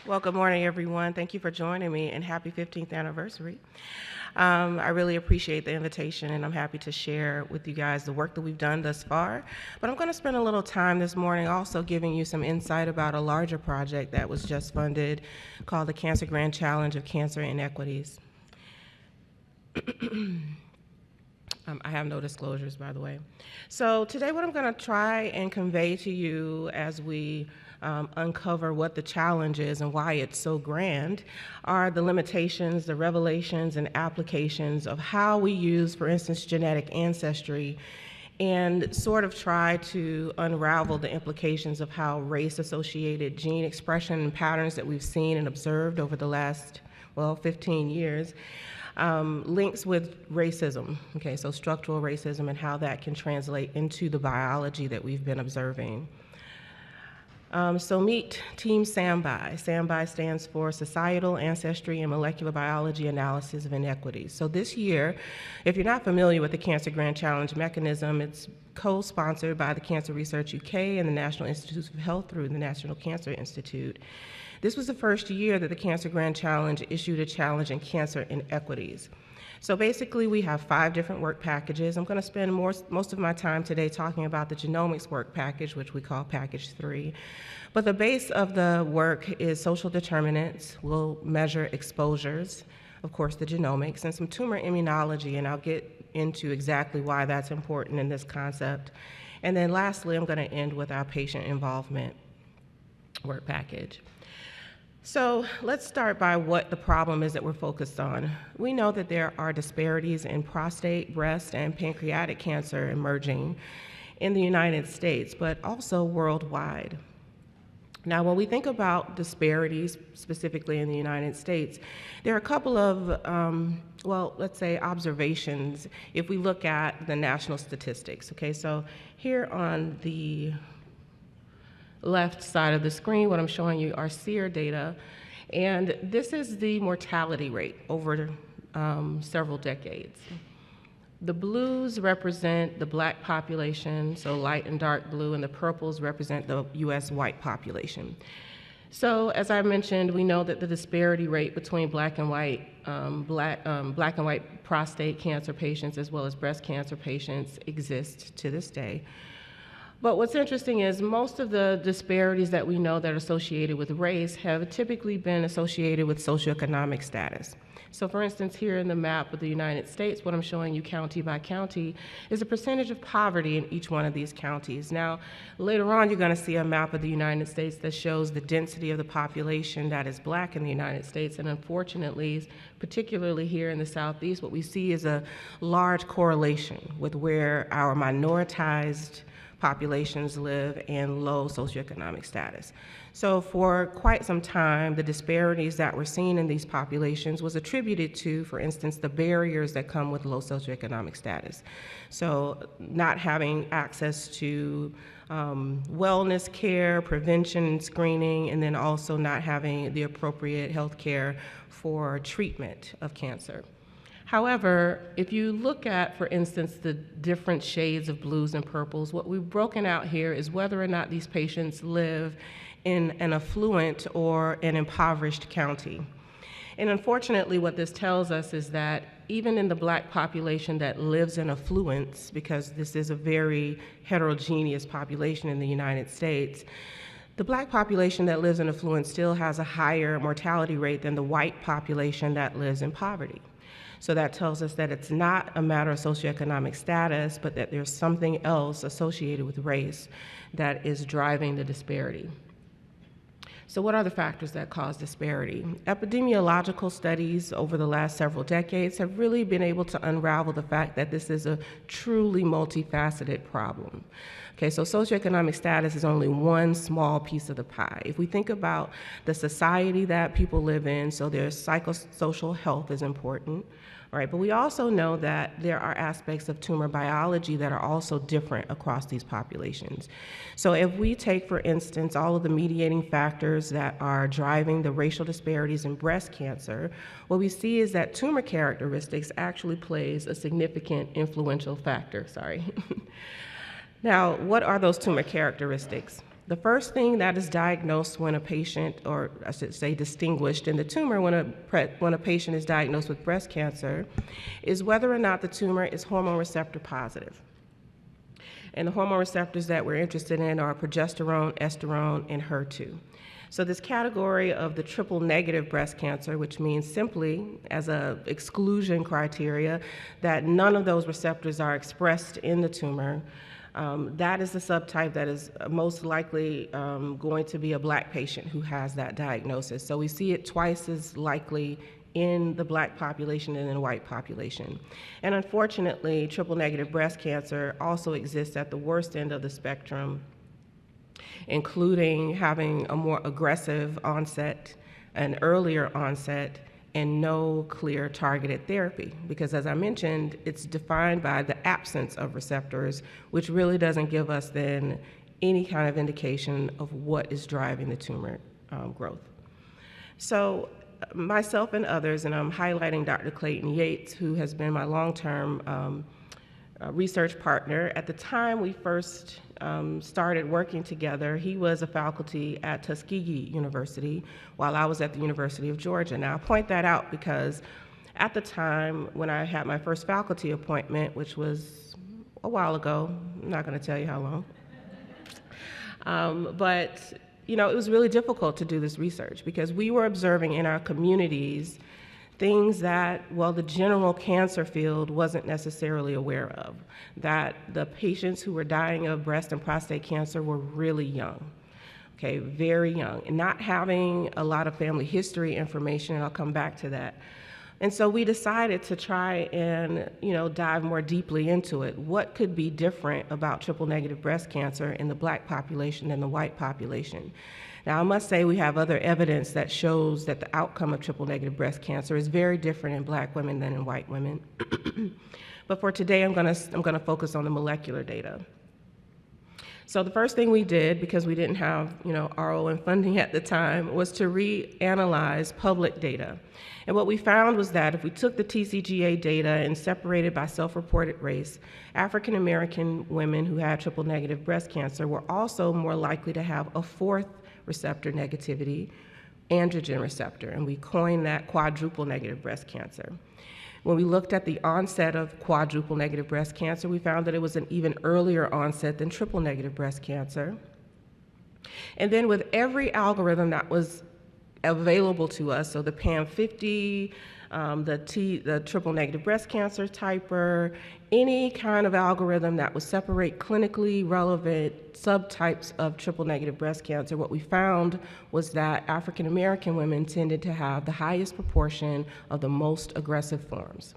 Well, good morning, everyone. Thank you for joining me, and happy 15th anniversary. I really appreciate the invitation, and I'm happy to share with you guys the work that we've done thus far. But I'm going to spend a little time this morning also giving you some insight about a larger project that was just funded called the Cancer Grand Challenge of Cancer Inequities. I have no disclosures, by the way. So today what I'm going to try and convey to you as we uncover what the challenge is and why it's so grand are the limitations, the revelations, and applications of how we use, for instance, genetic ancestry, and sort of try to unravel the implications of how race-associated gene expression and patterns that we've seen and observed over the last, 15 years links with racism, okay, so structural racism and how that can translate into the biology that we've been observing. So meet Team SAMBI. SAMBI stands for Societal Ancestry and Molecular Biology Analysis of Inequities. So this year, if you're not familiar with the Cancer Grand Challenge mechanism, it's co-sponsored by the Cancer Research UK and the National Institutes of Health through the National Cancer Institute. This was the first year that the Cancer Grand Challenge issued a challenge in cancer inequities. So basically, we have 5 different work packages. I'm going to spend most of my time today talking about the genomics work package, which we call Package 3. But the base of the work is social determinants. We'll measure exposures, of course, the genomics, and some tumor immunology, and I'll get into exactly why that's important in this concept. And then lastly, I'm going to end with our patient involvement work package. So let's start by what the problem is that we're focused on. We know that there are disparities in prostate, breast, and pancreatic cancer emerging in the United States, but also worldwide. Now, when we think about disparities, specifically in the United States, there are a couple of, let's say observations if we look at the national statistics, okay? So here on the left side of the screen, what I'm showing you are SEER data, and this is the mortality rate over several decades. The blues represent the Black population, so light and dark blue, and the purples represent the US white population. So as I mentioned, we know that the disparity rate between black and white prostate cancer patients as well as breast cancer patients exists to this day. But what's interesting is most of the disparities that we know that are associated with race have typically been associated with socioeconomic status. So for instance, here in the map of the United States, what I'm showing you county by county is a percentage of poverty in each one of these counties. Now, later on, you're going to see a map of the United States that shows the density of the population that is Black in the United States. And unfortunately, particularly here in the Southeast, what we see is a large correlation with where our minoritized populations live and low socioeconomic status. So for quite some time, the disparities that we're seeing in these populations was attributed to, for instance, the barriers that come with low socioeconomic status. So not having access to wellness care, prevention and screening, and then also not having the appropriate health care for treatment of cancer. However, if you look at, for instance, the different shades of blues and purples, what we've broken out here is whether or not these patients live in an affluent or an impoverished county. And unfortunately, what this tells us is that even in the Black population that lives in affluence, because this is a very heterogeneous population in the United States, the Black population that lives in affluence still has a higher mortality rate than the white population that lives in poverty. So that tells us that it's not a matter of socioeconomic status, but that there's something else associated with race that is driving the disparity. So what are the factors that cause disparity? Epidemiological studies over the last several decades have really been able to unravel the fact that this is a truly multifaceted problem. Okay, so socioeconomic status is only one small piece of the pie. If we think about the society that people live in, so their psychosocial health is important, right? But we also know that there are aspects of tumor biology that are also different across these populations. So if we take, for instance, all of the mediating factors that are driving the racial disparities in breast cancer, what we see is that tumor characteristics actually plays a significant influential factor, Now, what are those tumor characteristics? The first thing that is diagnosed when a patient, or I should say distinguished in the tumor when a patient is diagnosed with breast cancer, is whether or not the tumor is hormone receptor positive. And the hormone receptors that we're interested in are progesterone, estrogen, and HER2. So this category of the triple negative breast cancer, which means simply as a exclusion criteria that none of those receptors are expressed in the tumor, that is the subtype that is most likely going to be a Black patient who has that diagnosis. So we see it twice as likely in the Black population and in the white population. And unfortunately, triple negative breast cancer also exists at the worst end of the spectrum, including having a more aggressive onset, an earlier onset, and no clear targeted therapy. Because as I mentioned, it's defined by the absence of receptors, which really doesn't give us then any kind of indication of what is driving the tumor growth. So myself and others, and I'm highlighting Dr. Clayton Yates, who has been my long-term research partner. At the time we first started working together, he was a faculty at Tuskegee University while I was at the University of Georgia. Now, I point that out because at the time when I had my first faculty appointment, which was a while ago, I'm not going to tell you how long, but you know, it was really difficult to do this research because we were observing in our communities things that, well, the general cancer field wasn't necessarily aware of, that the patients who were dying of breast and prostate cancer were really young, okay, very young, and not having a lot of family history information, and I'll come back to that. And so we decided to try and, you know, dive more deeply into it. What could be different about triple negative breast cancer in the Black population than the white population? Now, I must say we have other evidence that shows that the outcome of triple negative breast cancer is very different in Black women than in white women. But for today, I'm gonna focus on the molecular data. So the first thing we did, because we didn't have, you know, RO and funding at the time, was to reanalyze public data. And what we found was that if we took the TCGA data and separated by self-reported race, African American women who had triple negative breast cancer were also more likely to have a fourth receptor negativity, androgen receptor, and we coined that quadruple negative breast cancer. When we looked at the onset of quadruple negative breast cancer, we found that it was an even earlier onset than triple negative breast cancer. And then with every algorithm that was available to us, so the PAM50, the triple negative breast cancer typer, any kind of algorithm that would separate clinically relevant subtypes of triple negative breast cancer, what we found was that African American women tended to have the highest proportion of the most aggressive forms.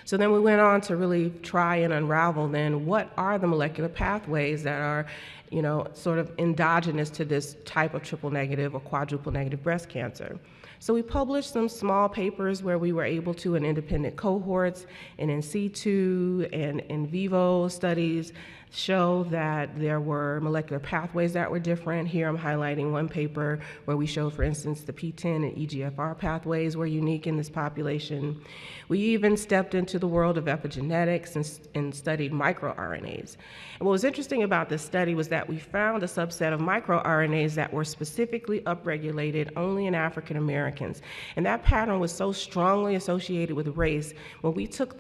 So then we went on to really try and unravel then what are the molecular pathways that are, you know, sort of endogenous to this type of triple negative or quadruple negative breast cancer. So we published some small papers where we were able to, in independent cohorts and in situ and in vivo studies, show that there were molecular pathways that were different. Here I'm highlighting one paper where we showed, for instance, the PTEN and EGFR pathways were unique in this population. We even stepped into the world of epigenetics and studied microRNAs. And what was interesting about this study was that we found a subset of microRNAs that were specifically upregulated only in African Americans. And that pattern was so strongly associated with race, when we took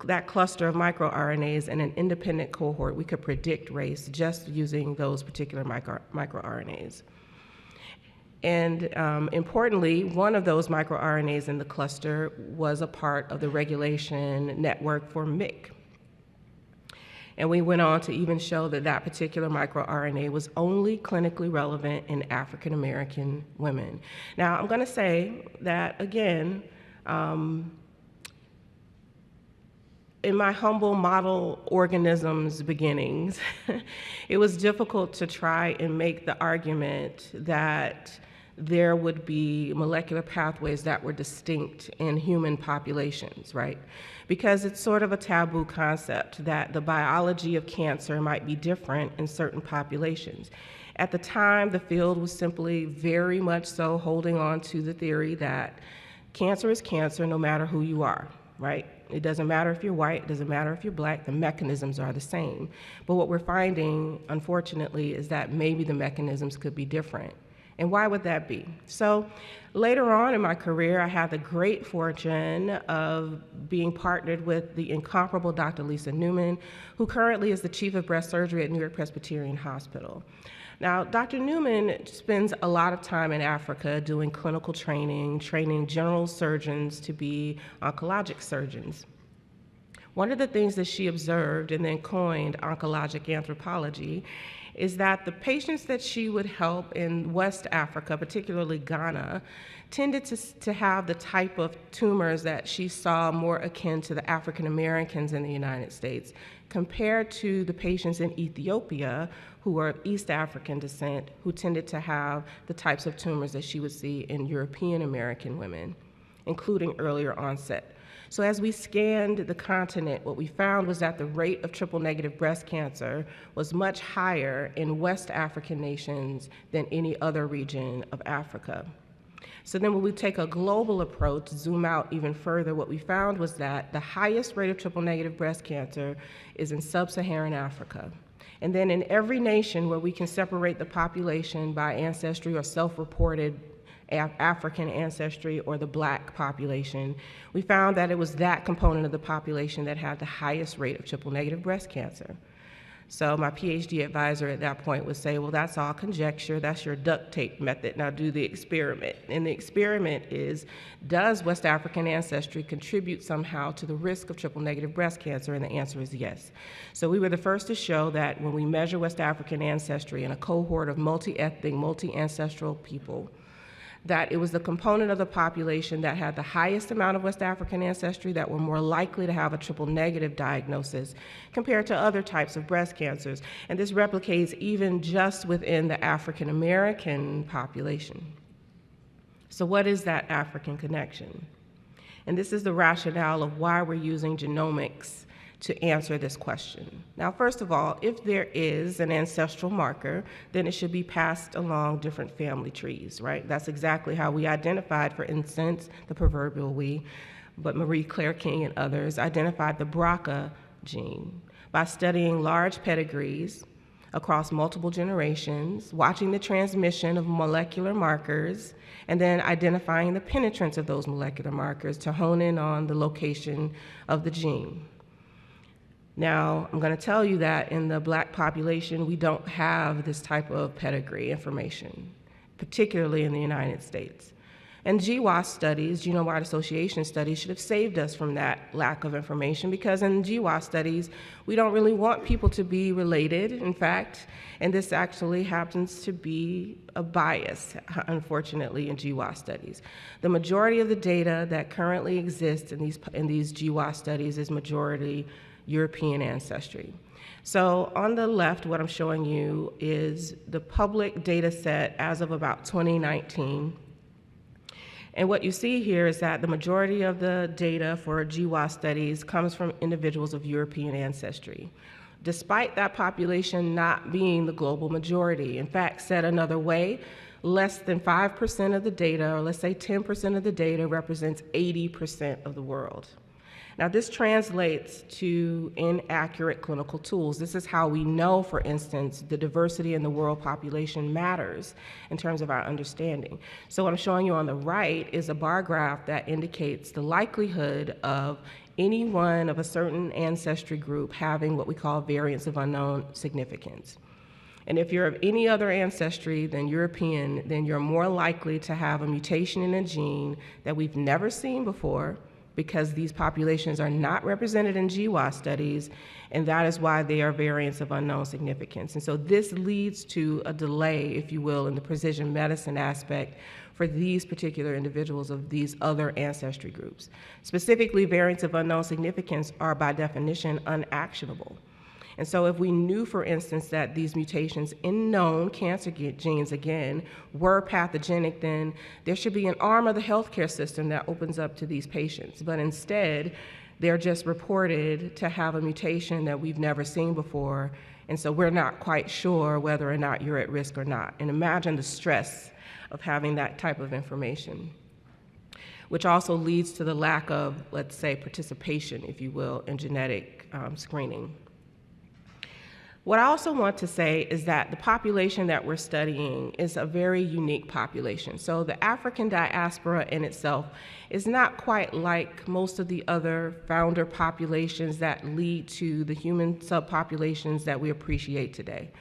that cluster of microRNAs in an independent cohort, we could predict race just using those particular microRNAs. And importantly, one of those microRNAs in the cluster was a part of the regulation network for MYC. And we went on to even show that that particular microRNA was only clinically relevant in African American women. Now, I'm going to say that, again, in my humble model organisms beginnings, it was difficult to try and make the argument that there would be molecular pathways that were distinct in human populations, right? Because it's sort of a taboo concept that the biology of cancer might be different in certain populations. At the time, the field was simply very much so holding on to the theory that cancer is cancer no matter who you are, right? It doesn't matter if you're white, it doesn't matter if you're black, the mechanisms are the same. But what we're finding, unfortunately, is that maybe the mechanisms could be different. And why would that be? So later on in my career, I had the great fortune of being partnered with the incomparable Dr. Lisa Newman, who currently is the chief of breast surgery at New York Presbyterian Hospital. Now, Dr. Newman spends a lot of time in Africa doing clinical training, training general surgeons to be oncologic surgeons. One of the things that she observed and then coined oncologic anthropology is that the patients that she would help in West Africa, particularly Ghana, tended to have the type of tumors that she saw more akin to the African Americans in the United States, compared to the patients in Ethiopia who were of East African descent, who tended to have the types of tumors that she would see in European American women, including earlier onset. So as we scanned the continent, what we found was that the rate of triple-negative breast cancer was much higher in West African nations than any other region of Africa. So then when we take a global approach, zoom out even further, what we found was that the highest rate of triple-negative breast cancer is in sub-Saharan Africa. And then in every nation where we can separate the population by ancestry or self-reported African ancestry or the black population, we found that it was that component of the population that had the highest rate of triple-negative breast cancer. So my PhD advisor at that point would say, well, that's all conjecture, that's your duct tape method, now do the experiment. And the experiment is, does West African ancestry contribute somehow to the risk of triple-negative breast cancer? And the answer is yes. So we were the first to show that when we measure West African ancestry in a cohort of multi-ethnic, multi-ancestral people, that it was the component of the population that had the highest amount of West African ancestry that were more likely to have a triple-negative diagnosis compared to other types of breast cancers. And this replicates even just within the African American population. So what is that African connection? And this is the rationale of why we're using genomics to answer this question. Now, first of all, if there is an ancestral marker, then it should be passed along different family trees, right? That's exactly how we identified, for instance, the proverbial we, but Marie Claire King and others identified the BRCA gene by studying large pedigrees across multiple generations, watching the transmission of molecular markers, and then identifying the penetrance of those molecular markers to hone in on the location of the gene. Now, I'm going to tell you that in the black population, we don't have this type of pedigree information, particularly in the United States. And GWAS studies, genome-wide association studies, should have saved us from that lack of information, because in GWAS studies, we don't really want people to be related, in fact, and this actually happens to be a bias, unfortunately, in GWAS studies. The majority of the data that currently exists in these GWAS studies is majority European ancestry. So on the left, what I'm showing you is the public data set as of about 2019. And what you see here is that the majority of the data for GWAS studies comes from individuals of European ancestry, despite that population not being the global majority. In fact, said another way, less than 5% of the data, or let's say 10% of the data, represents 80% of the world. Now, this translates to inaccurate clinical tools. This is how we know, for instance, the diversity in the world population matters in terms of our understanding. So what I'm showing you on the right is a bar graph that indicates the likelihood of anyone of a certain ancestry group having what we call variants of unknown significance. And if you're of any other ancestry than European, then you're more likely to have a mutation in a gene that we've never seen before, because these populations are not represented in GWAS studies, and that is why they are variants of unknown significance. And so this leads to a delay, if you will, in the precision medicine aspect for these particular individuals of these other ancestry groups. Specifically, variants of unknown significance are by definition unactionable. And so if we knew, for instance, that these mutations in known cancer genes, again, were pathogenic, then there should be an arm of the healthcare system that opens up to these patients. But instead, they're just reported to have a mutation that we've never seen before, and so we're not quite sure whether or not you're at risk or not. And imagine the stress of having that type of information. which also leads to the lack of, let's say, participation, if you will, in genetic screening. What I also want to say is that the population that we're studying is a very unique population. So the African diaspora in itself is not quite like most of the other founder populations that lead to the human subpopulations that we appreciate today.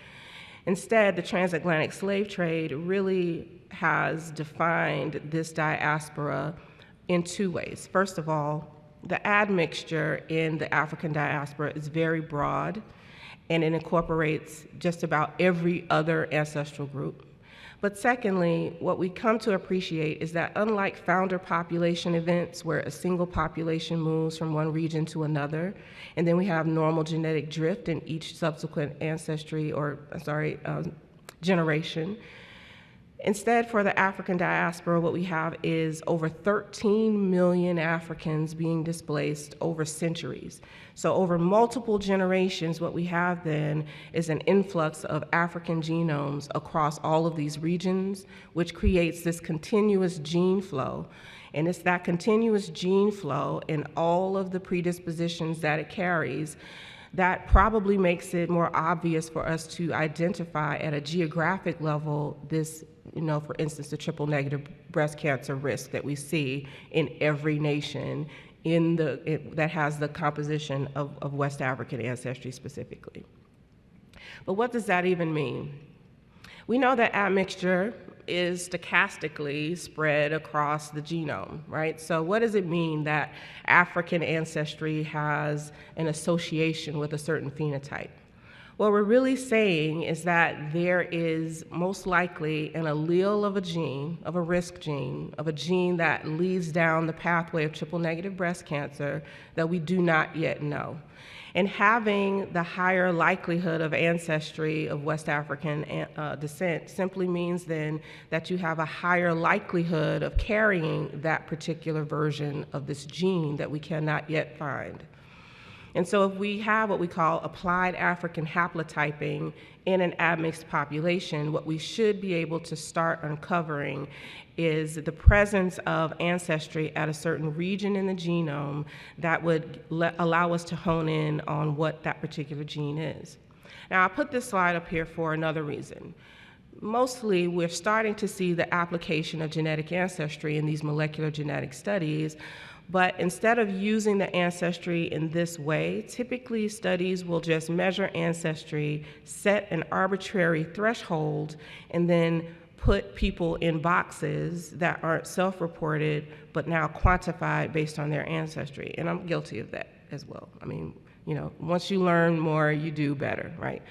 Instead, the transatlantic slave trade really has defined this diaspora in two ways. First of all, the admixture in the African diaspora is very broad, and it incorporates just about every other ancestral group. But secondly, what we come to appreciate is that unlike founder population events where a single population moves from one region to another, and then we have normal genetic drift in each subsequent generation, instead, for the African diaspora, what we have is over 13 million Africans being displaced over centuries. So over multiple generations, what we have then is an influx of African genomes across all of these regions, which creates this continuous gene flow. And it's that continuous gene flow and all of the predispositions that it carries that probably makes it more obvious for us to identify at a geographic level this, for instance, the triple negative breast cancer risk that we see in every nation that has the composition of West African ancestry specifically. But what does that even mean? We know that admixture is stochastically spread across the genome, right? So what does it mean that African ancestry has an association with a certain phenotype? What we're really saying is that there is most likely an allele of a gene, of a risk gene, of a gene that leads down the pathway of triple negative breast cancer that we do not yet know. And having the higher likelihood of ancestry of West African descent simply means then that you have a higher likelihood of carrying that particular version of this gene that we cannot yet find. And so if we have what we call applied African haplotyping in an admixed population, what we should be able to start uncovering is the presence of ancestry at a certain region in the genome that would allow us to hone in on what that particular gene is. Now, I put this slide up here for another reason. Mostly, we're starting to see the application of genetic ancestry in these molecular genetic studies, but instead of using the ancestry in this way, typically studies will just measure ancestry, set an arbitrary threshold, and then put people in boxes that aren't self-reported, but now quantified based on their ancestry. And I'm guilty of that as well. I mean, once you learn more, you do better, right?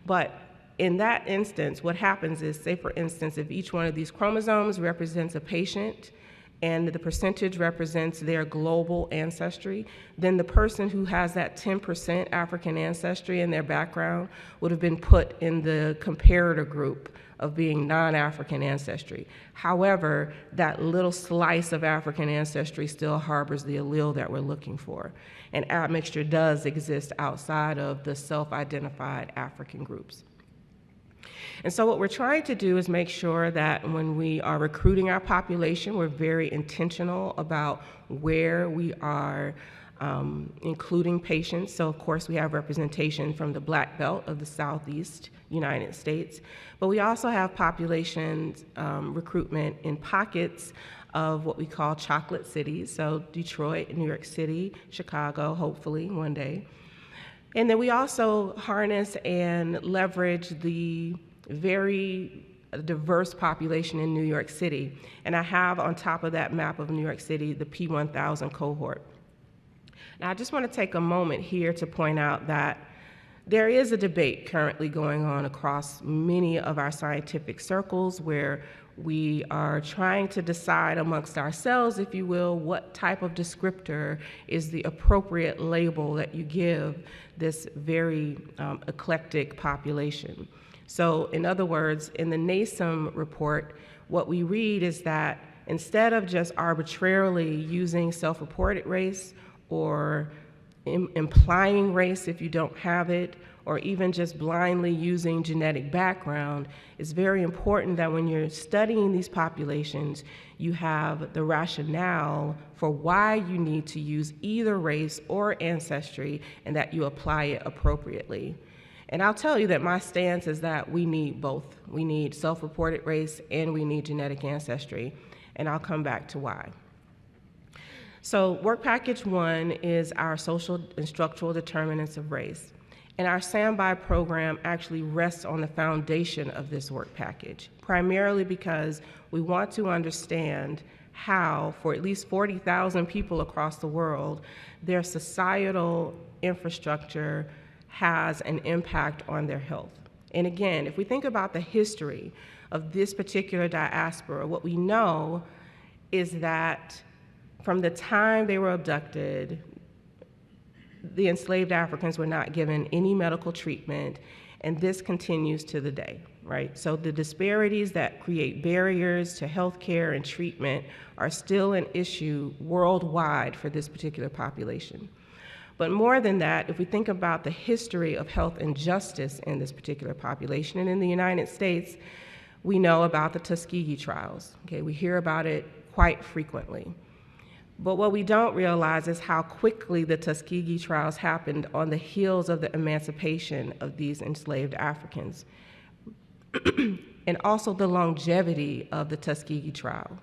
But in that instance, what happens is, say for instance, if each one of these chromosomes represents a patient, and the percentage represents their global ancestry, then the person who has that 10% African ancestry in their background would have been put in the comparator group of being non-African ancestry. However, that little slice of African ancestry still harbors the allele that we're looking for. And admixture does exist outside of the self-identified African groups. And so what we're trying to do is make sure that when we are recruiting our population, we're very intentional about where we are including patients. So of course we have representation from the Black Belt of the Southeast United States, but we also have population recruitment in pockets of what we call chocolate cities, so Detroit, New York City, Chicago, hopefully one day. And then we also harness and leverage the very diverse population in New York City. And I have on top of that map of New York City, the P1000 cohort. Now I just want to take a moment here to point out that there is a debate currently going on across many of our scientific circles where we are trying to decide amongst ourselves, if you will, what type of descriptor is the appropriate label that you give this very eclectic population. So in other words, in the NASEM report, what we read is that instead of just arbitrarily using self-reported race or implying race if you don't have it, or even just blindly using genetic background, it's very important that when you're studying these populations, you have the rationale for why you need to use either race or ancestry and that you apply it appropriately. And I'll tell you that my stance is that we need both. We need self-reported race and we need genetic ancestry, and I'll come back to why. So work package 1 is our social and structural determinants of race. And our standby program actually rests on the foundation of this work package, primarily because we want to understand how, for at least 40,000 people across the world, their societal infrastructure has an impact on their health. And again, if we think about the history of this particular diaspora, what we know is that from the time they were abducted, the enslaved Africans were not given any medical treatment, and this continues to the day, right? So the disparities that create barriers to healthcare and treatment are still an issue worldwide for this particular population. But more than that, if we think about the history of health injustice in this particular population, and in the United States, we know about the Tuskegee trials, okay? We hear about it quite frequently. But what we don't realize is how quickly the Tuskegee trials happened on the heels of the emancipation of these enslaved Africans, and also the longevity of the Tuskegee trial.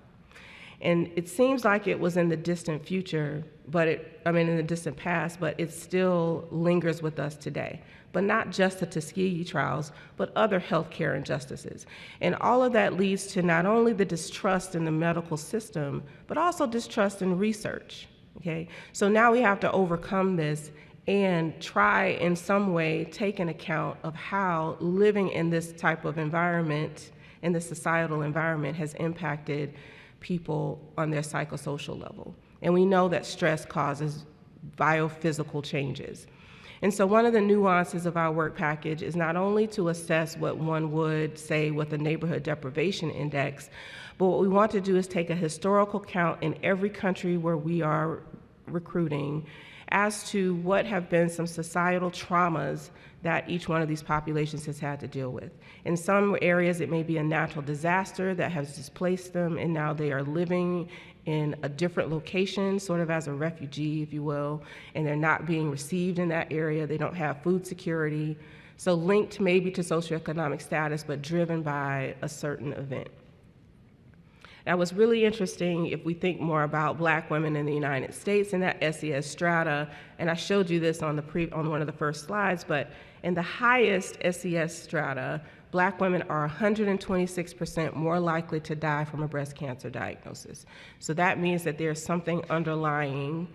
And it seems like it was in the distant future, in the distant past, but it still lingers with us today. But not just the Tuskegee trials, but other healthcare injustices. And all of that leads to not only the distrust in the medical system, but also distrust in research, okay? So now we have to overcome this and try in some way take an account of how living in this type of environment, in this societal environment, has impacted people on their psychosocial level. And we know that stress causes biophysical changes. And so one of the nuances of our work package is not only to assess what one would say with the neighborhood deprivation index, but what we want to do is take a historical count in every country where we are recruiting as to what have been some societal traumas that each one of these populations has had to deal with. In some areas, it may be a natural disaster that has displaced them, and now they are living in a different location, sort of as a refugee, if you will, and they're not being received in that area. They don't have food security. So linked maybe to socioeconomic status, but driven by a certain event. Now, what's really interesting, if we think more about Black women in the United States and that SES strata, and I showed you this on one of the first slides, but in the highest SES strata, Black women are 126% more likely to die from a breast cancer diagnosis. So that means that there's something underlying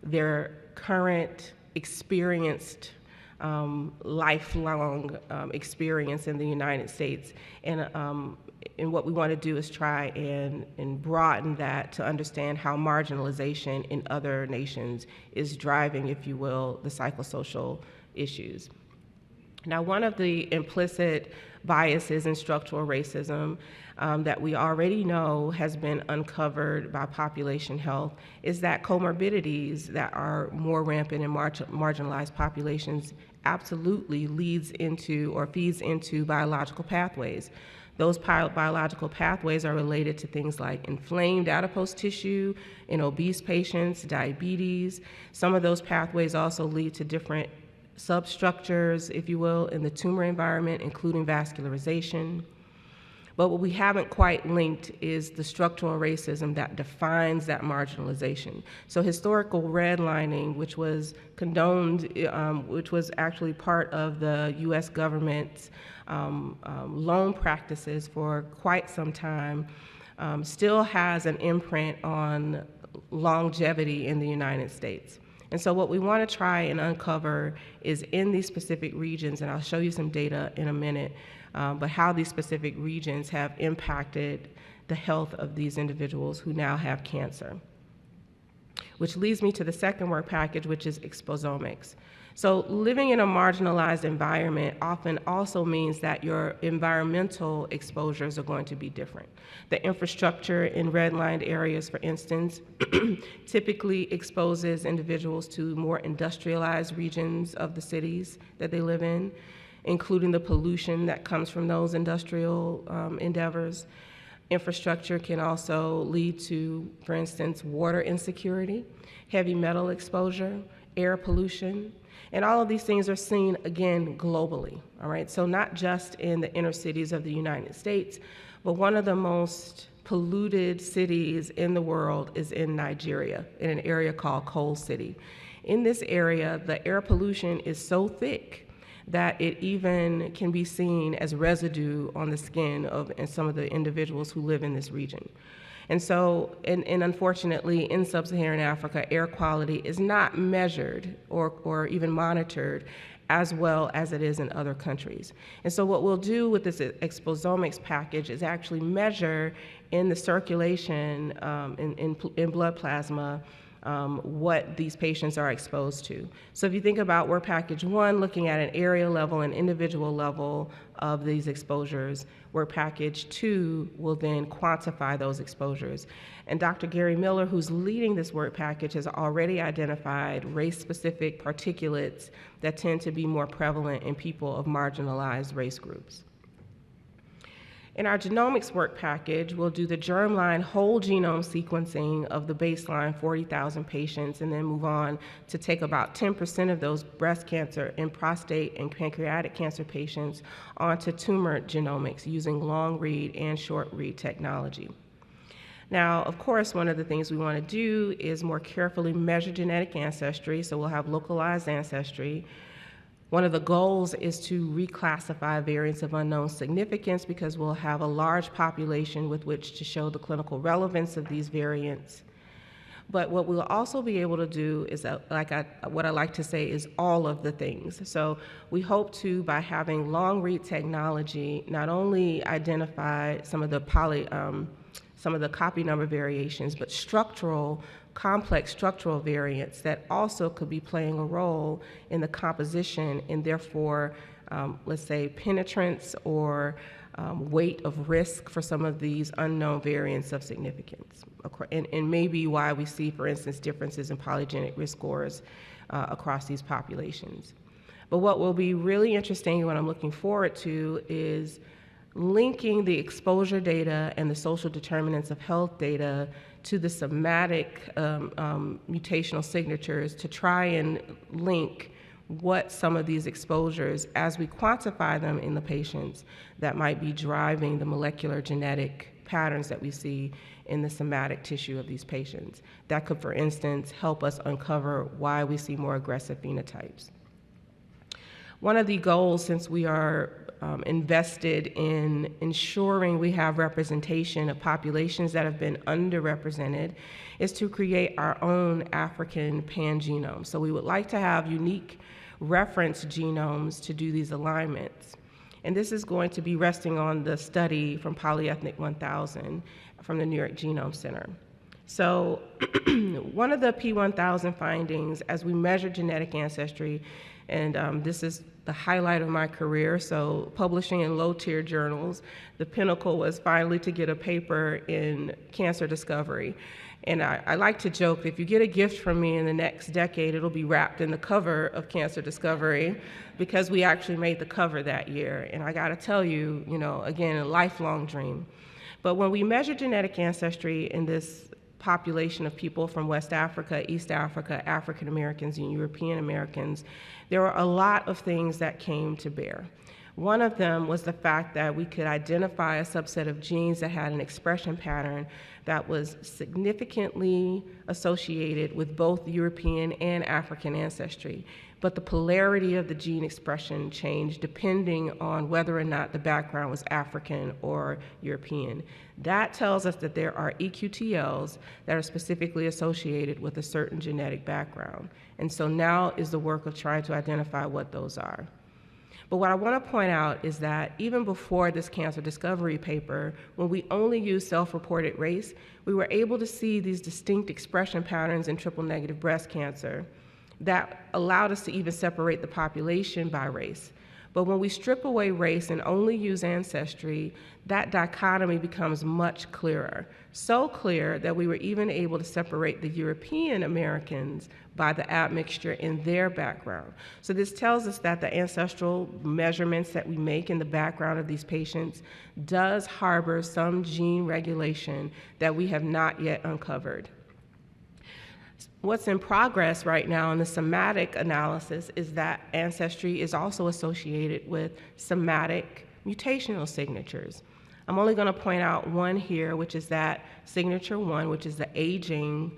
their current experienced lifelong experience in the United States. And what we want to do is try and broaden that to understand how marginalization in other nations is driving, if you will, the psychosocial issues. Now, one of the implicit biases in structural racism that we already know has been uncovered by population health is that comorbidities that are more rampant in marginalized populations absolutely leads into or feeds into biological pathways. Those biological pathways are related to things like inflamed adipose tissue in obese patients, diabetes. Some of those pathways also lead to different substructures, if you will, in the tumor environment, including vascularization. But what we haven't quite linked is the structural racism that defines that marginalization. So historical redlining, which was condoned, which was actually part of the US government's loan practices for quite some time, still has an imprint on longevity in the United States. And so what we want to try and uncover is in these specific regions, and I'll show you some data in a minute, but how these specific regions have impacted the health of these individuals who now have cancer. Which leads me to the second work package, which is exposomics. So living in a marginalized environment often also means that your environmental exposures are going to be different. The infrastructure in redlined areas, for instance, typically exposes individuals to more industrialized regions of the cities that they live in, including the pollution that comes from those industrial endeavors. Infrastructure can also lead to, for instance, water insecurity, heavy metal exposure, air pollution, and all of these things are seen, again, globally, all right? So not just in the inner cities of the United States, but one of the most polluted cities in the world is in Nigeria, in an area called Coal City. In this area, the air pollution is so thick that it even can be seen as residue on the skin of some of the individuals who live in this region. And so, and unfortunately, in sub-Saharan Africa, air quality is not measured or even monitored as well as it is in other countries. And so what we'll do with this exposomics package is actually measure in the circulation, in blood plasma, what these patients are exposed to. So if you think about work package 1, looking at an area level and individual level of these exposures, work package 2 will then quantify those exposures. And Dr. Gary Miller, who's leading this work package, has already identified race-specific particulates that tend to be more prevalent in people of marginalized race groups. In our genomics work package, we'll do the germline whole genome sequencing of the baseline 40,000 patients and then move on to take about 10% of those breast cancer and prostate and pancreatic cancer patients onto tumor genomics using long read and short read technology. Now, of course, one of the things we want to do is more carefully measure genetic ancestry, so we'll have localized ancestry. One of the goals is to reclassify variants of unknown significance because we'll have a large population with which to show the clinical relevance of these variants. But what we'll also be able to do is, what I like to say is all of the things. So we hope to, by having long read technology, not only identify some of the copy number variations, but complex structural variants that also could be playing a role in the composition and therefore, let's say, penetrance or weight of risk for some of these unknown variants of significance. And maybe why we see, for instance, differences in polygenic risk scores across these populations. But what will be really interesting and what I'm looking forward to is linking the exposure data and the social determinants of health data to the somatic mutational signatures to try and link what some of these exposures, as we quantify them in the patients, that might be driving the molecular genetic patterns that we see in the somatic tissue of these patients. That could, for instance, help us uncover why we see more aggressive phenotypes. One of the goals, since we are invested in ensuring we have representation of populations that have been underrepresented, is to create our own African pangenome. So we would like to have unique reference genomes to do these alignments. And this is going to be resting on the study from Polyethnic 1000 from the New York Genome Center. So one of the P1000 findings as we measure genetic ancestry, and this is the highlight of my career, so publishing in low-tier journals, the pinnacle was finally to get a paper in cancer discovery. And I like to joke, if you get a gift from me in the next decade, it'll be wrapped in the cover of Cancer Discovery, because we actually made the cover that year. And I gotta tell you, again, a lifelong dream. But when we measure genetic ancestry in this population of people from West Africa, East Africa, African Americans, and European Americans, there were a lot of things that came to bear. One of them was the fact that we could identify a subset of genes that had an expression pattern that was significantly associated with both European and African ancestry. But the polarity of the gene expression changed depending on whether or not the background was African or European. That tells us that there are EQTLs that are specifically associated with a certain genetic background. And so now is the work of trying to identify what those are. But what I want to point out is that even before this cancer discovery paper, when we only used self-reported race, we were able to see these distinct expression patterns in triple-negative breast cancer that allowed us to even separate the population by race. But when we strip away race and only use ancestry, that dichotomy becomes much clearer. So clear that we were even able to separate the European Americans by the admixture in their background. So this tells us that the ancestral measurements that we make in the background of these patients does harbor some gene regulation that we have not yet uncovered. What's in progress right now in the somatic analysis is that ancestry is also associated with somatic mutational signatures. I'm only going to point out one here, which is that signature 1, which is the aging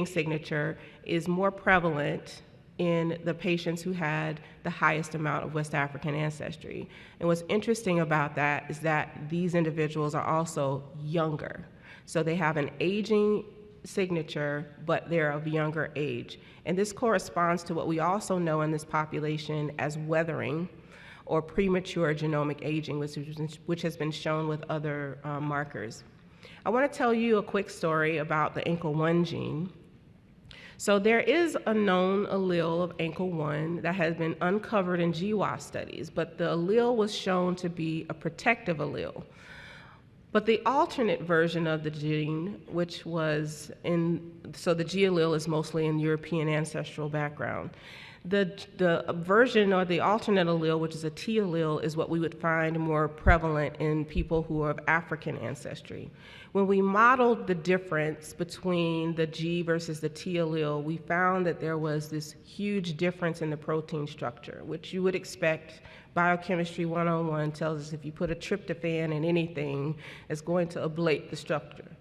signature, is more prevalent in the patients who had the highest amount of West African ancestry. And what's interesting about that is that these individuals are also younger. So they have an aging signature, but they're of younger age. And this corresponds to what we also know in this population as weathering or premature genomic aging, which has been shown with other markers. I want to tell you a quick story about the ANCL1 gene. So there is a known allele of ANCL1 that has been uncovered in GWAS studies, but the allele was shown to be a protective allele. But the alternate version of the gene, which was so the G allele is mostly in European ancestral background. The version or the alternate allele, which is a T allele, is what we would find more prevalent in people who are of African ancestry. When we modeled the difference between the G versus the T allele, we found that there was this huge difference in the protein structure, which you would expect. Biochemistry 101 tells us if you put a tryptophan in anything, it's going to ablate the structure.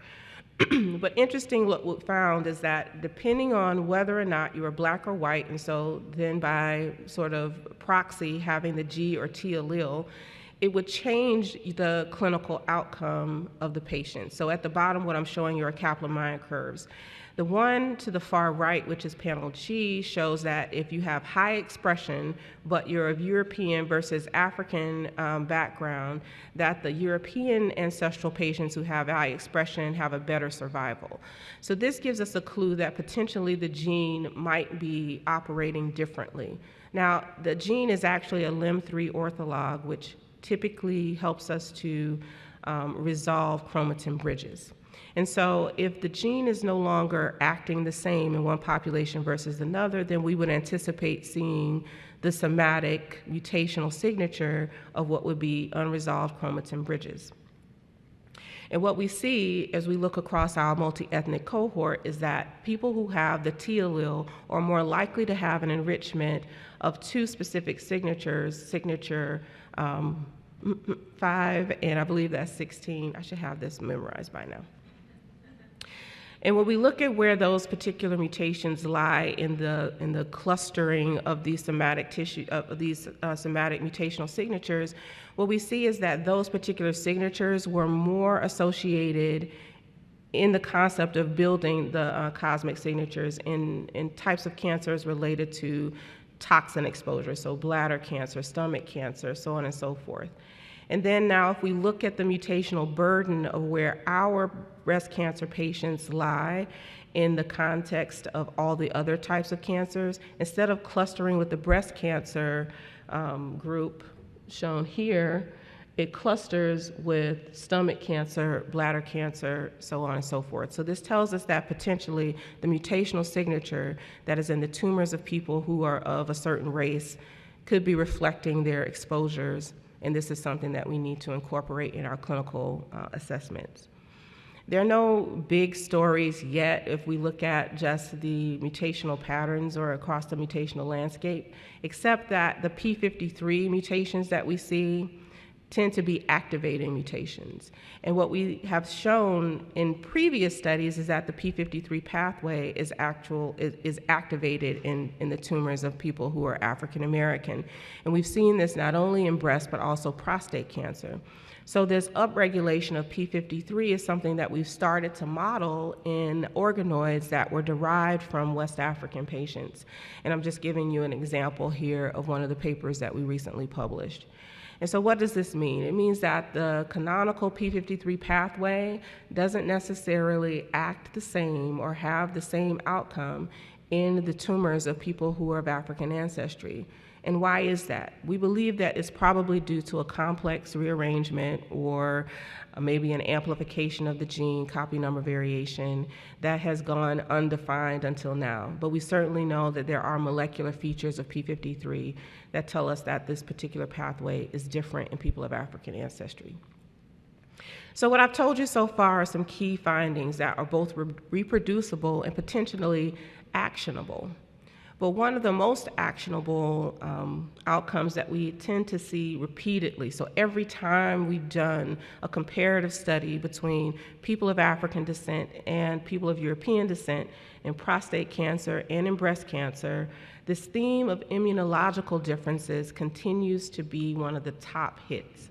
But interesting, what we found is that depending on whether or not you were black or white, and so then by sort of proxy having the G or T allele, it would change the clinical outcome of the patient. So at the bottom, what I'm showing you are Kaplan-Meier curves. The one to the far right, which is panel G, shows that if you have high expression, but you're of European versus African background, that the European ancestral patients who have high expression have a better survival. So this gives us a clue that potentially the gene might be operating differently. Now, the gene is actually a LIM3 ortholog, which typically helps us to resolve chromatin bridges. And so if the gene is no longer acting the same in one population versus another, then we would anticipate seeing the somatic mutational signature of what would be unresolved chromatin bridges. And what we see as we look across our multi-ethnic cohort is that people who have the T allele are more likely to have an enrichment of two specific signatures, signature 5, and I believe that's 16. I should have this memorized by now. And when we look at where those particular mutations lie in the clustering of these somatic tissue, of these somatic mutational signatures, what we see is that those particular signatures were more associated in the concept of building the cosmic signatures in types of cancers related to toxin exposure, so bladder cancer, stomach cancer, so on and so forth. And then now if we look at the mutational burden of where our breast cancer patients lie in the context of all the other types of cancers, instead of clustering with the breast cancer group shown here, it clusters with stomach cancer, bladder cancer, so on and so forth. So this tells us that potentially the mutational signature that is in the tumors of people who are of a certain race could be reflecting their exposures, and this is something that we need to incorporate in our clinical assessments. There are no big stories yet if we look at just the mutational patterns or across the mutational landscape, except that the P53 mutations that we see tend to be activating mutations. And what we have shown in previous studies is that the P53 pathway is activated in the tumors of people who are African American. And we've seen this not only in breast, but also prostate cancer. So this upregulation of P53 is something that we've started to model in organoids that were derived from West African patients. And I'm just giving you an example here of one of the papers that we recently published. And so what does this mean? It means that the canonical P53 pathway doesn't necessarily act the same or have the same outcome in the tumors of people who are of African ancestry. And why is that? We believe that it's probably due to a complex rearrangement or maybe an amplification of the gene copy number variation that has gone undefined until now. But we certainly know that there are molecular features of P53 that tell us that this particular pathway is different in people of African ancestry. So what I've told you so far are some key findings that are both reproducible and potentially actionable. But one of the most actionable outcomes that we tend to see repeatedly, so every time we've done a comparative study between people of African descent and people of European descent in prostate cancer and in breast cancer, this theme of immunological differences continues to be one of the top hits.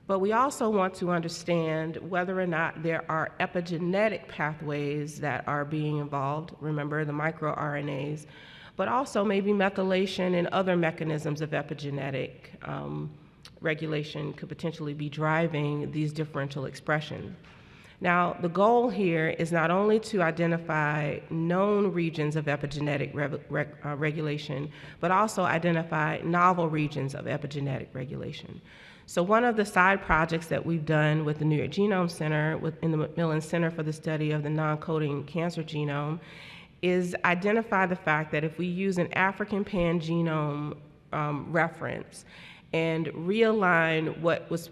But we also want to understand whether or not there are epigenetic pathways that are being involved, remember the microRNAs, but also maybe methylation and other mechanisms of epigenetic regulation could potentially be driving these differential expression. Now, the goal here is not only to identify known regions of epigenetic regulation, but also identify novel regions of epigenetic regulation. So one of the side projects that we've done with the New York Genome Center, in the Macmillan Center for the Study of the Non-Coding Cancer Genome, is identify the fact that if we use an African pan-genome reference and realign what was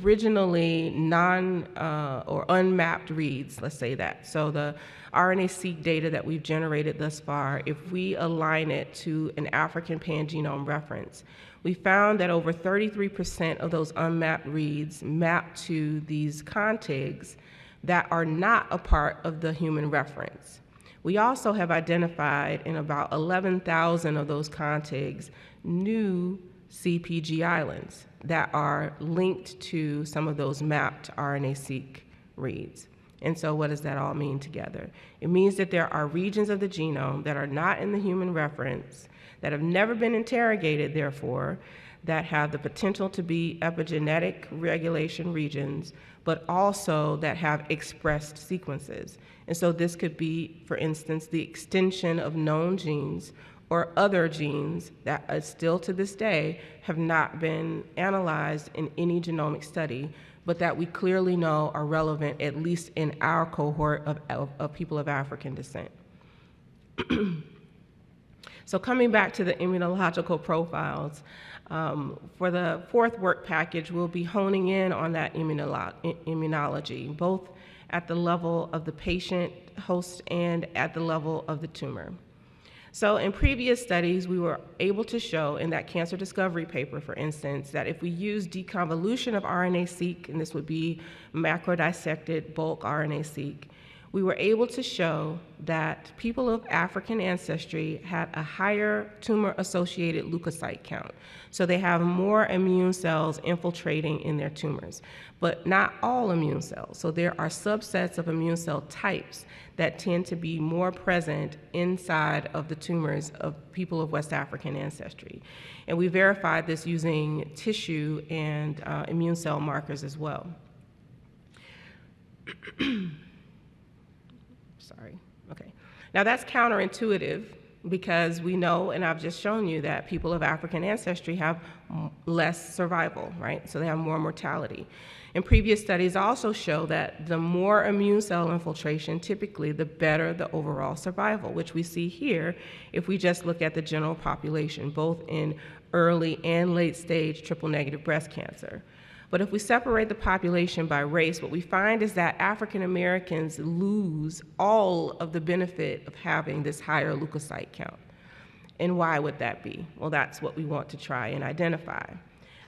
originally or unmapped reads, let's say that. So the RNA-seq data that we've generated thus far, if we align it to an African pan-genome reference, we found that over 33% of those unmapped reads map to these contigs that are not a part of the human reference. We also have identified in about 11,000 of those contigs new CPG islands that are linked to some of those mapped RNA-seq reads. And so what does that all mean together? It means that there are regions of the genome that are not in the human reference, that have never been interrogated, therefore, that have the potential to be epigenetic regulation regions, but also that have expressed sequences. And so this could be, for instance, the extension of known genes or other genes that still to this day have not been analyzed in any genomic study, but that we clearly know are relevant, at least in our cohort of people of African descent. So coming back to the immunological profiles, for the fourth work package, we'll be honing in on that immunology, both at the level of the patient, host, and at the level of the tumor. So in previous studies, we were able to show in that cancer discovery paper, for instance, that if we use deconvolution of RNA-seq, and this would be macrodissected bulk RNA-seq, we were able to show that people of African ancestry had a higher tumor-associated leukocyte count. So they have more immune cells infiltrating in their tumors, but not all immune cells. So there are subsets of immune cell types that tend to be more present inside of the tumors of people of West African ancestry. And we verified this using tissue and immune cell markers as well. Sorry, okay. Now that's counterintuitive because we know, and I've just shown you, that people of African ancestry have less survival, right? So they have more mortality. And previous studies also show that the more immune cell infiltration, typically the better the overall survival, which we see here if we just look at the general population, both in early and late stage triple negative breast cancer. But if we separate the population by race, what we find is that African Americans lose all of the benefit of having this higher leukocyte count. And why would that be? Well, that's what we want to try and identify.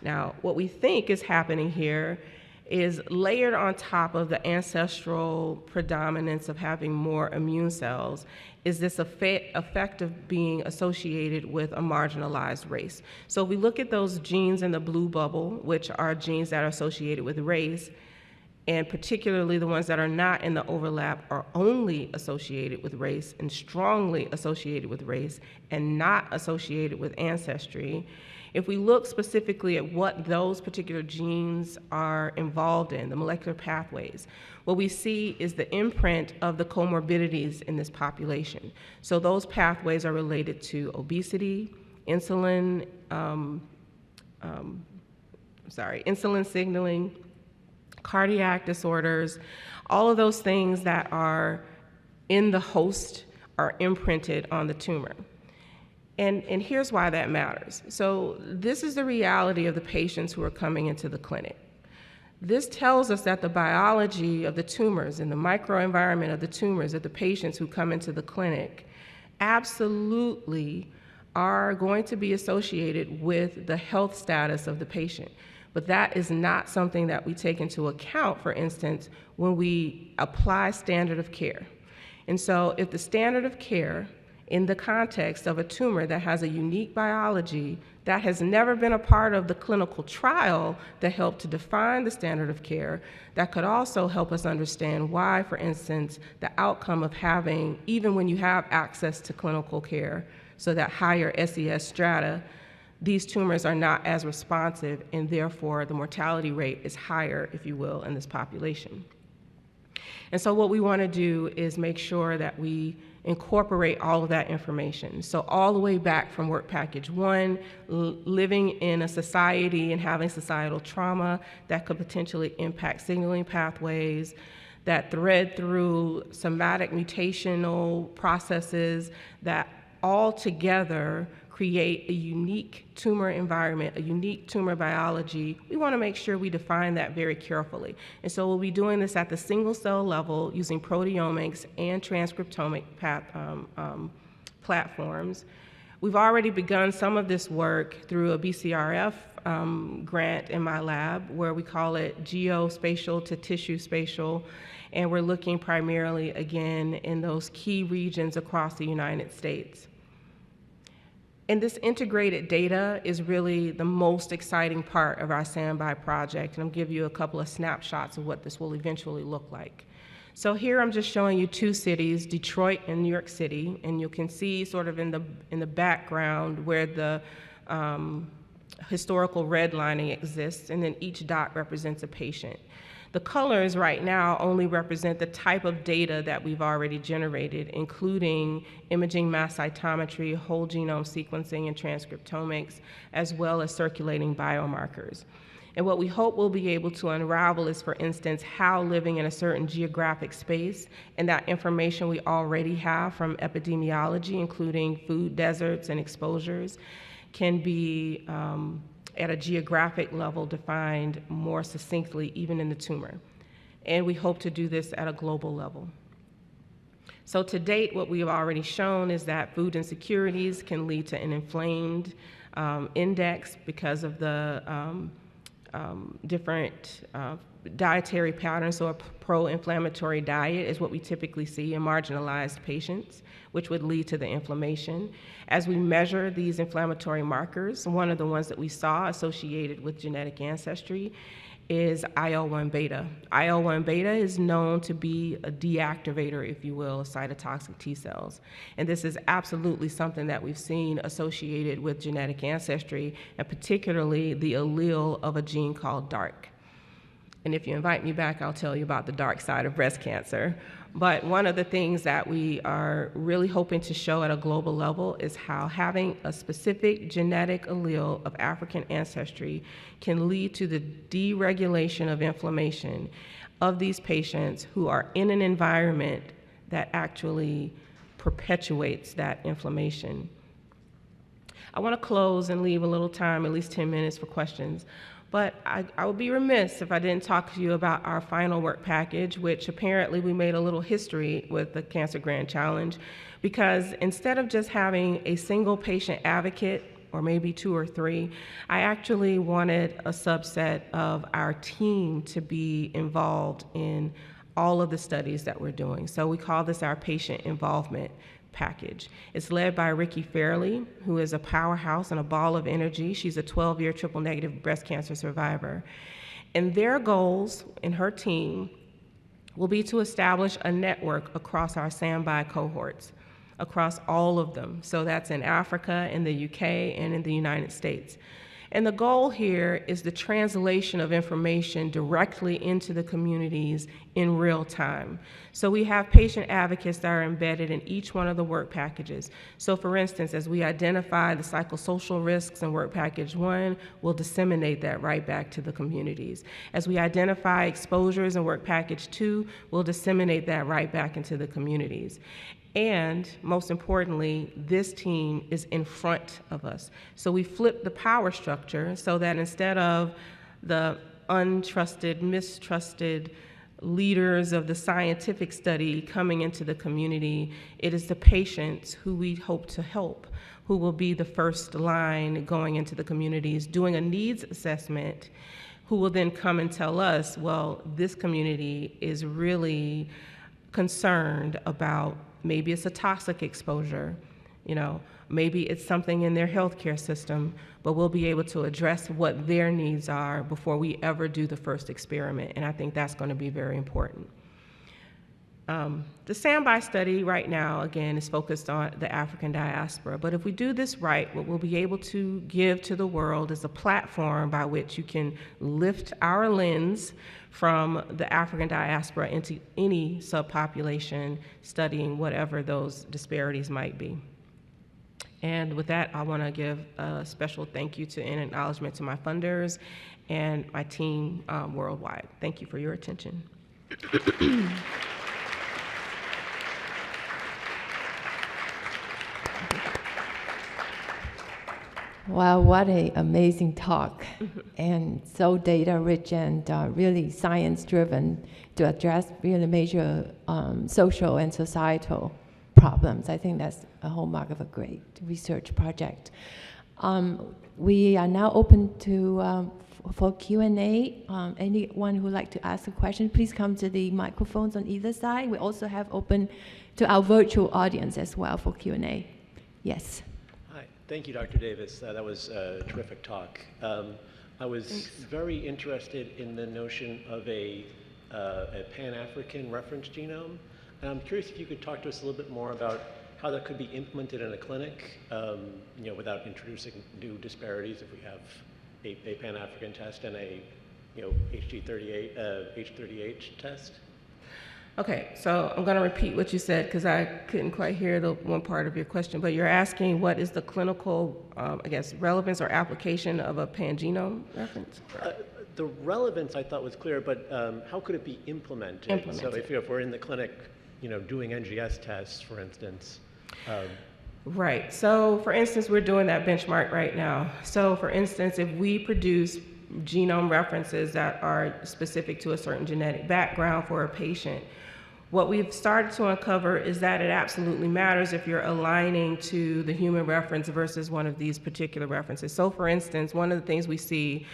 Now, what we think is happening here is layered on top of the ancestral predominance of having more immune cells is this effect of being associated with a marginalized race. So if we look at those genes in the blue bubble, which are genes that are associated with race, and particularly the ones that are not in the overlap are only associated with race and strongly associated with race and not associated with ancestry, If we look specifically at what those particular genes are involved in, the molecular pathways, what we see is the imprint of the comorbidities in this population. So those pathways are related to obesity, insulin signaling, cardiac disorders, all of those things that are in the host are imprinted on the tumor. And here's why that matters. So this is the reality of the patients who are coming into the clinic. This tells us that the biology of the tumors and the microenvironment of the tumors of the patients who come into the clinic absolutely are going to be associated with the health status of the patient. But that is not something that we take into account, for instance, when we apply standard of care. And so if the standard of care in the context of a tumor that has a unique biology that has never been a part of the clinical trial that helped to define the standard of care, that could also help us understand why, for instance, the outcome of having, even when you have access to clinical care, so that higher SES strata, these tumors are not as responsive, and therefore the mortality rate is higher, if you will, in this population. And so what we want to do is make sure that we incorporate all of that information. So all the way back from work package 1, living in a society and having societal trauma that could potentially impact signaling pathways, that thread through somatic mutational processes that all together create a unique tumor environment, a unique tumor biology. We want to make sure we define that very carefully. And so we'll be doing this at the single cell level using proteomics and transcriptomic platforms. We've already begun some of this work through a BCRF grant in my lab, where we call it geospatial to tissue spatial, and we're looking primarily, again, in those key regions across the United States. And this integrated data is really the most exciting part of our Standby project, and I'll give you a couple of snapshots of what this will eventually look like. So here I'm just showing you 2 cities, Detroit and New York City, and you can see sort of in the background where the historical redlining exists, and then each dot represents a patient. The colors right now only represent the type of data that we've already generated, including imaging mass cytometry, whole genome sequencing, and transcriptomics, as well as circulating biomarkers. And what we hope we'll be able to unravel is, for instance, how living in a certain geographic space and that information we already have from epidemiology, including food deserts and exposures, can be at a geographic level defined more succinctly, even in the tumor. And we hope to do this at a global level. So to date, what we have already shown is that food insecurities can lead to an inflamed index because of the different dietary patterns. So a pro-inflammatory diet is what we typically see in marginalized patients, which would lead to the inflammation. As we measure these inflammatory markers, one of the ones that we saw associated with genetic ancestry is IL-1 beta. IL-1 beta is known to be a deactivator, if you will, of cytotoxic T cells. And this is absolutely something that we've seen associated with genetic ancestry, and particularly the allele of a gene called DARK. And if you invite me back, I'll tell you about the dark side of breast cancer. But one of the things that we are really hoping to show at a global level is how having a specific genetic allele of African ancestry can lead to the deregulation of inflammation of these patients who are in an environment that actually perpetuates that inflammation. I want to close and leave a little time, at least 10 minutes, for questions. But I would be remiss if I didn't talk to you about our final work package, which apparently we made a little history with the Cancer Grand Challenge, because instead of just having a single patient advocate, or maybe 2 or 3, I actually wanted a subset of our team to be involved in all of the studies that we're doing. So we call this our patient involvement package. It's led by Ricky Fairley, who is a powerhouse and a ball of energy. She's a 12-year triple-negative breast cancer survivor. And their goals and her team will be to establish a network across our standby cohorts across all of them. So that's in Africa, in the UK, and in the United States. And the goal here is the translation of information directly into the communities in real time. So we have patient advocates that are embedded in each one of the work packages. So for instance, as we identify the psychosocial risks in work package 1, we'll disseminate that right back to the communities. As we identify exposures in work package 2, we'll disseminate that right back into the communities. And most importantly, this team is in front of us. So we flip the power structure so that instead of the untrusted, mistrusted leaders of the scientific study coming into the community, it is the patients who we hope to help who will be the first line going into the communities, doing a needs assessment, who will then come and tell us, well, this community is really concerned about maybe it's a toxic exposure, maybe it's something in their healthcare system, but we'll be able to address what their needs are before we ever do the first experiment, and I think that's going to be very important. The standby study right now, again, is focused on the African diaspora, but if we do this right, what we'll be able to give to the world is a platform by which you can lift our lens from the African diaspora into any subpopulation, studying whatever those disparities might be. And with that, I want to give a special thank you to and acknowledgement to my funders and my team worldwide. Thank you for your attention. Wow, what an amazing talk, and so data-rich and really science-driven to address really major social and societal problems. I think that's a hallmark of a great research project. We are now open to for Q&A. Anyone who would like to ask a question, please come to the microphones on either side. We also have open to our virtual audience as well for Q&A. Yes. Thank you, Dr. Davis. That was a terrific talk. I was very interested in the notion of a Pan-African reference genome. And I'm curious if you could talk to us a little bit more about how that could be implemented in a clinic, without introducing new disparities if we have a Pan-African test and a H38 test. Okay, so I'm going to repeat what you said because I couldn't quite hear the one part of your question, but you're asking what is the clinical, relevance or application of a pangenome reference? The relevance I thought was clear, but how could it be implemented? So if we're in the clinic, doing NGS tests, for instance. Right, so for instance, we're doing that benchmark right now. So for instance, if we produce genome references that are specific to a certain genetic background for a patient, what we've started to uncover is that it absolutely matters if you're aligning to the human reference versus one of these particular references. So for instance, one of the things we see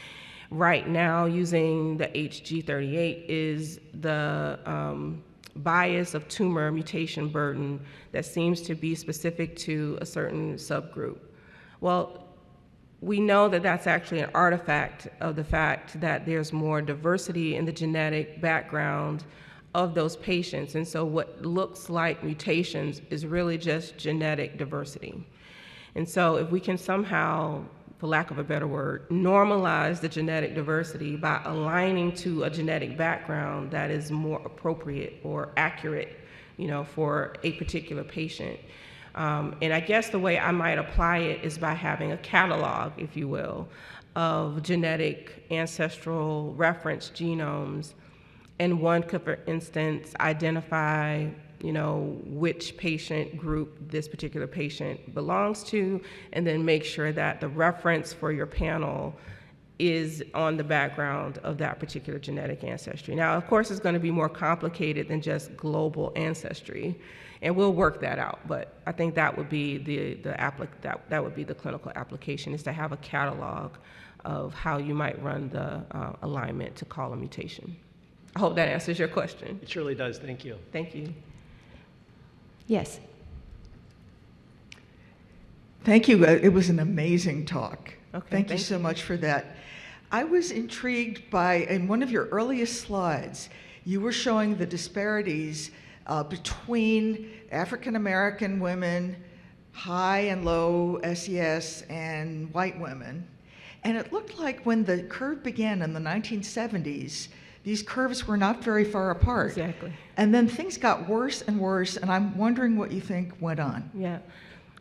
right now using the HG38 is the bias of tumor mutation burden that seems to be specific to a certain subgroup. Well, we know that that's actually an artifact of the fact that there's more diversity in the genetic background of those patients. And so what looks like mutations is really just genetic diversity. And so if we can somehow, for lack of a better word, normalize the genetic diversity by aligning to a genetic background that is more appropriate or accurate, for a particular patient. And I guess the way I might apply it is by having a catalog, if you will, of genetic ancestral reference genomes. And one could, for instance, identify, which patient group this particular patient belongs to, and then make sure that the reference for your panel is on the background of that particular genetic ancestry. Now, of course, it's going to be more complicated than just global ancestry, and we'll work that out. But I think that would be that would be the clinical application, is to have a catalog of how you might run the alignment to call a mutation. I hope that answers your question. It surely does. Thank you. Thank you. Yes. Thank you. It was an amazing talk. Okay, Thank you so much for that. I was intrigued by, in one of your earliest slides, you were showing the disparities between African American women, high and low SES, and white women. And it looked like when the curve began in the 1970s, these curves were not very far apart. Exactly. And then things got worse and worse, and I'm wondering what you think went on. Yeah.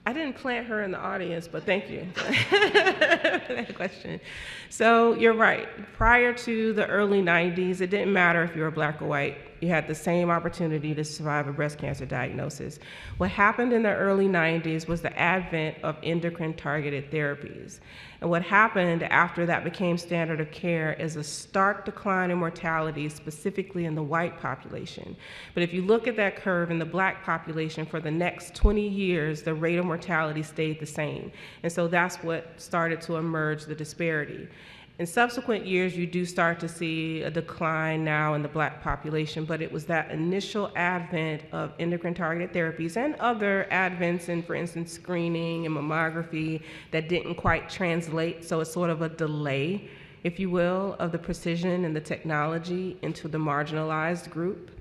I didn't plant her in the audience, but thank you for that question. So you're right. Prior to the early 90s, it didn't matter if you were black or white. You had the same opportunity to survive a breast cancer diagnosis. What happened in the early 90s was the advent of endocrine-targeted therapies. And what happened after that became standard of care is a stark decline in mortality, specifically in the white population. But if you look at that curve in the black population, for the next 20 years, the rate of mortality stayed the same. And so that's what started to emerge the disparity. In subsequent years, you do start to see a decline now in the black population, but it was that initial advent of endocrine-targeted therapies and other advents in, for instance, screening and mammography that didn't quite translate. So it's sort of a delay, if you will, of the precision and the technology into the marginalized group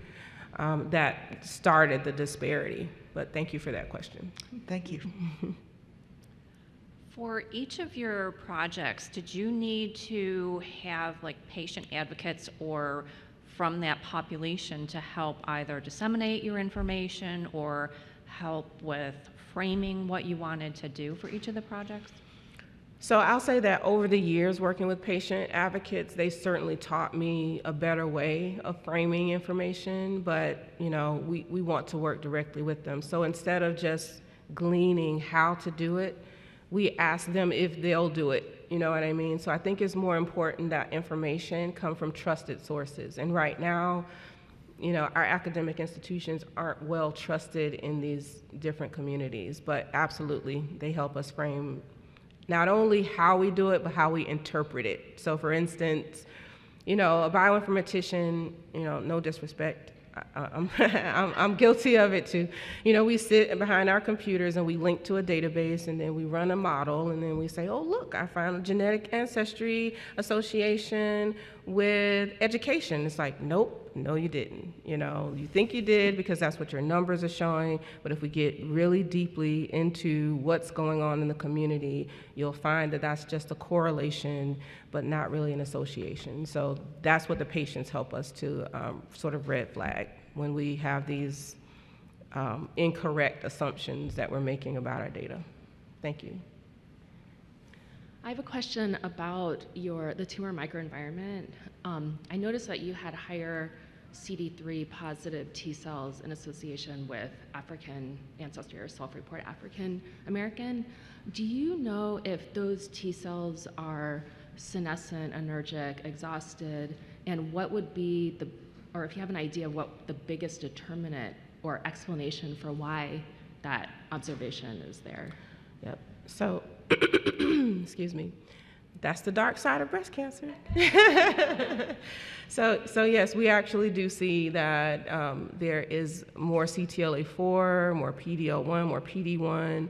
that started the disparity. But thank you for that question. Thank you. For each of your projects, did you need to have like patient advocates or from that population to help either disseminate your information or help with framing what you wanted to do for each of the projects? So I'll say that over the years working with patient advocates, they certainly taught me a better way of framing information, but you know, we want to work directly with them. So instead of just gleaning how to do it, we ask them if they'll do it, you know what I mean? So I think it's more important that information come from trusted sources. And right now, you know, our academic institutions aren't well trusted in these different communities, but absolutely, they help us frame not only how we do it, but how we interpret it. So for instance, you know, a bioinformatician, you know, no disrespect, I'm guilty of it too. You know, we sit behind our computers and we link to a database and then we run a model and then we say, oh, look, I found a genetic ancestry association with education. It's like, nope, no, you didn't. You know, you think you did because that's what your numbers are showing, but if we get really deeply into what's going on in the community, you'll find that that's just a correlation, but not really an association. So that's what the patients help us to sort of red flag when we have these incorrect assumptions that we're making about our data. Thank you. I have a question about the tumor microenvironment. I noticed that you had higher CD3 positive T cells in association with African ancestry or self-report African American. Do you know if those T cells are senescent, anergic, exhausted, and what would be or if you have an idea of what the biggest determinant or explanation for why that observation is there? Yep. So, excuse me, that's the dark side of breast cancer. So yes, we actually do see that there is more CTLA4, more PD-L1, more PD-1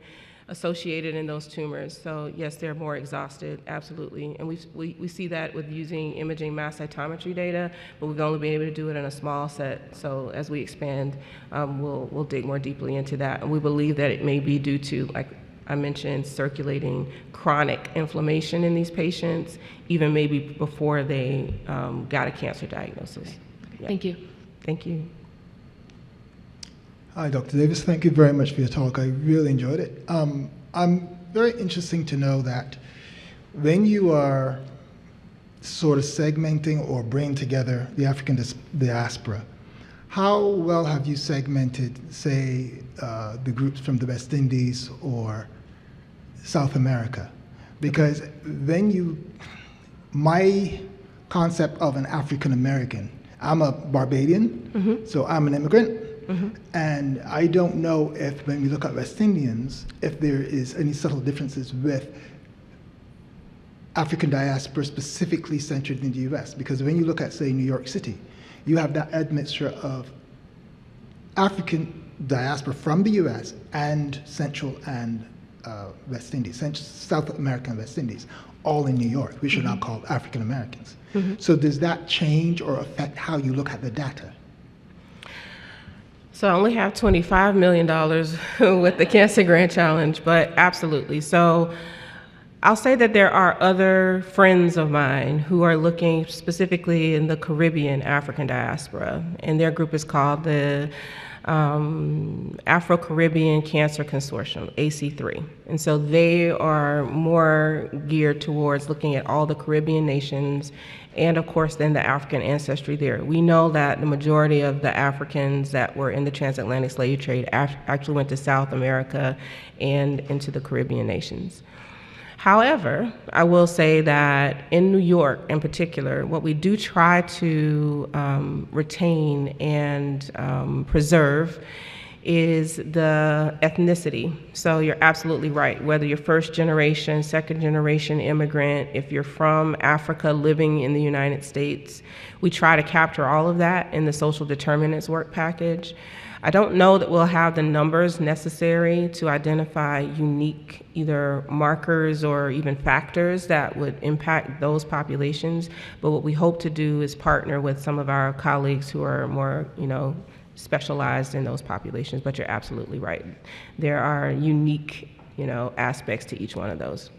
associated in those tumors. So yes, they're more exhausted, absolutely. And we see that with using imaging mass cytometry data, but we've only been able to do it in a small set. So as we expand, we'll dig more deeply into that. And we believe that it may be due to, like I mentioned, circulating chronic inflammation in these patients, even maybe before they got a cancer diagnosis. Yeah. Thank you. Thank you. Hi, Dr. Davis. Thank you very much for your talk. I really enjoyed it. I'm very interesting to know that when you are sort of segmenting or bringing together the African diaspora, how well have you segmented, say, the groups from the West Indies or South America? Because my concept of an African American, I'm a Barbadian, so I'm an immigrant. And I don't know if, when we look at West Indians, if there is any subtle differences with African diaspora specifically centered in the US. Because when you look at, say, New York City, you have that admixture of African diaspora from the US and Central and West Indies, South America and West Indies, all in New York, which are now called African Americans. So does that change or affect how you look at the data? So I only have $25 million with the Cancer Grant Challenge, but absolutely. So I'll say that there are other friends of mine who are looking specifically in the Caribbean African diaspora, and their group is called the Afro-Caribbean Cancer Consortium, AC3. And so they are more geared towards looking at all the Caribbean nations and of course then the African ancestry there. We know that the majority of the Africans that were in the transatlantic slave trade actually went to South America and into the Caribbean nations. However, I will say that in New York in particular, what we do try to retain and preserve is the ethnicity. So you're absolutely right. Whether you're first generation, second generation immigrant, if you're from Africa living in the United States, we try to capture all of that in the social determinants work package. I don't know that we'll have the numbers necessary to identify unique either markers or even factors that would impact those populations, but what we hope to do is partner with some of our colleagues who are more, specialized in those populations, but you're absolutely right. There are unique, aspects to each one of those.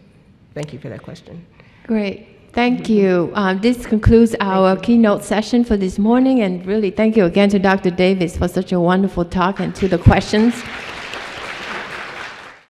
Thank you for that question. Great. Thank you. This concludes our keynote session for this morning, and really thank you again to Dr. Davis for such a wonderful talk and to the questions.